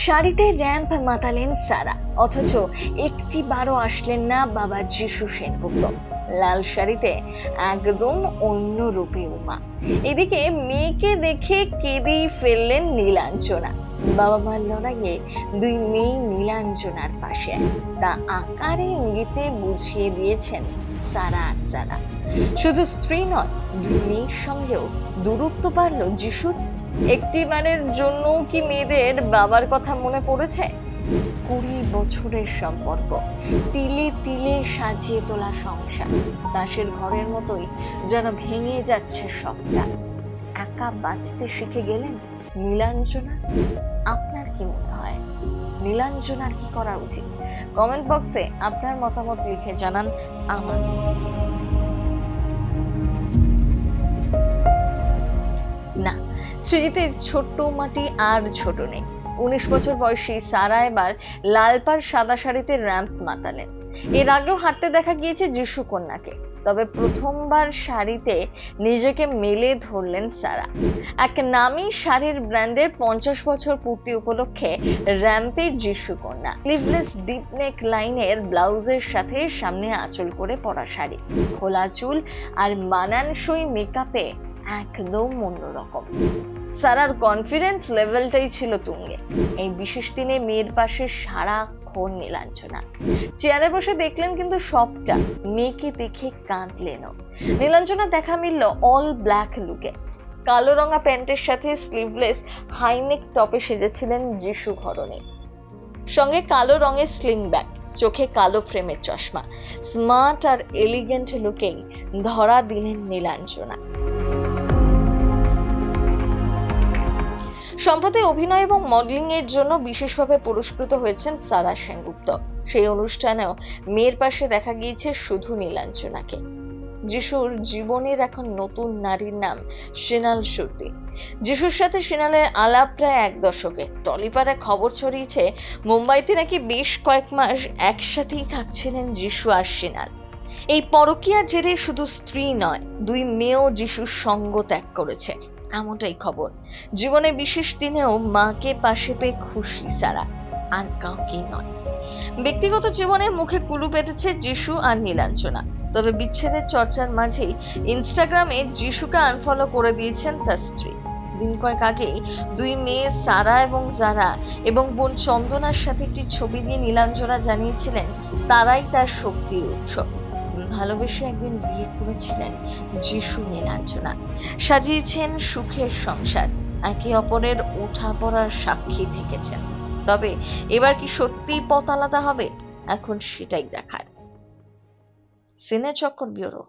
শাড়িতে র্যাম্প মাতালেন সারা, অথচ একটি বারও আসলেন না বাবা যিশু সেনগুপ্ত। লাল শাড়িতে একদম অন্য রূপী উমা। এদিকে মেয়েকে দেখে কেঁদেই ফেললেন নীলাঞ্জনা। বাবা মার লড়াইয়ে দুই মেয়ে নীলাঞ্জনার পাশে, তা আকারে ইঙ্গিতে বুঝিয়ে দিয়েছেন সারা আর সারা। শুধু স্ত্রী নয়, দুই মেয়ের সঙ্গেও দূরত্ব বাড়ল যিশুর। একটি বারের জন্য কি মেয়েদের বাবার কথা মনে পড়েছে? 20 বছরের সম্পর্ক, তিলে তিলে সাজিয়ে তোলা সংসার, দাসের ঘরের মতোই যেন ভেঙে যাচ্ছে সবটা। একা বাঁচতে শিখে গেলেন নীলাঞ্জনা। আপনার কি মনে হয়, নীলাঞ্জনার কি করা উচিত? কমেন্ট বক্সে আপনার মতামত লিখে জানান। আমার না, সৃজিতের ছোট্ট মাটি আর ছোট নেই। 19 বছর বয়সী সারা এবার লালপাড় সাদা শাড়িতে র্যাম্প মাতালেন। এর আগেও হাঁটতে দেখা গিয়েছে যিশু কন্যাকে, তবে প্রথমবার শাড়িতে নিজেকে মেলে ধরলেন সারা। এক নামী শাড়ির ব্র্যান্ডের 50 বছর পূর্তি উপলক্ষে র্যাম্পে যিশু কন্যা। স্লিভলেস ডিপ নেক লাইনের ব্লাউজের সাথে সামনে আঁচল করে পরা শাড়ি, খোলা চুল আর মানানসই মেকআপে একদম অন্যরকম। সারার কনফিডেন্স লেভেলটাই ছিল তুঙ্গে। এই বিশেষ দিনে মেয়ের পাশে সারাক্ষণ নীলাঞ্জনা। চেয়ারে বসে দেখলেন কিন্তু সবটা, মেয়েকে দেখে কাঁদলেনও। নীলাঞ্জনা দেখা মিলল অল ব্ল্যাক লুকে। কালো রঙা প্যান্টের সাথে স্লিভলেস হাইনেক টপে সেজেছিলেন যিশু ঘরণী, সঙ্গে কালো রঙের স্লিং ব্যাগ, চোখে কালো ফ্রেমের চশমা। স্মার্ট আর এলিগেন্ট লুকেই ধরা দিলেন নীলাঞ্জনা। সম্প্রতি অভিনয় এবং মডেলিং এর জন্য বিশেষভাবে পুরস্কৃত হয়েছেন সারা সেনগুপ্ত। সেই অনুষ্ঠানেও মেয়ের পাশে দেখা গিয়েছে শুধু নীলাঞ্জনাকে। যিশুর জীবনের এখন নতুন নারীর নাম সিনাল সুরতি। যিশুর সাথে সিনালের আলাপ প্রায় 1 দশকে। টলিপাড়ায় খবর ছড়িয়েছে মুম্বাইতে নাকি বেশ কয়েক মাস একসাথেই থাকছিলেন যিশু আর সিনাল। এই পরকীয়ার জেরে শুধু স্ত্রী নয়, দুই মেয়েও যিশুর সঙ্গ ত্যাগ করেছে, এমনটাই খবর। জীবনে বিশেষ দিনেও মাকে পাশে পেয়ে খুশি সারা, আর কাউকে নয়। ব্যক্তিগত জীবনে মুখে কুলু পেটেছে যিশু আর নীলাঞ্জনা, তবে বিচ্ছেদের চর্চার মাঝেই ইনস্টাগ্রামে যিশুকে আনফলো করে দিয়েছেন তার স্ত্রী। দিন কয়েক আগেই দুই মেয়ে সারা এবং জারা এবং বোন চন্দনার সাথে একটি ছবি দিয়ে নীলাঞ্জনা জানিয়েছিলেন তারাই তার শক্তির উৎস। ভালোবেসে একদিন বিয়ে করেছিলেন যিশু নীলাঞ্জনা, সাজিয়েছেন সুখের সংসার, একে অপরের ওঠা পড়ার সাক্ষী থেকেছেন। তবে এবার কি সত্যিই পথ আলাদা হবে? এখন সেটাই দেখার। সিনে চক্কর ব্যুরো।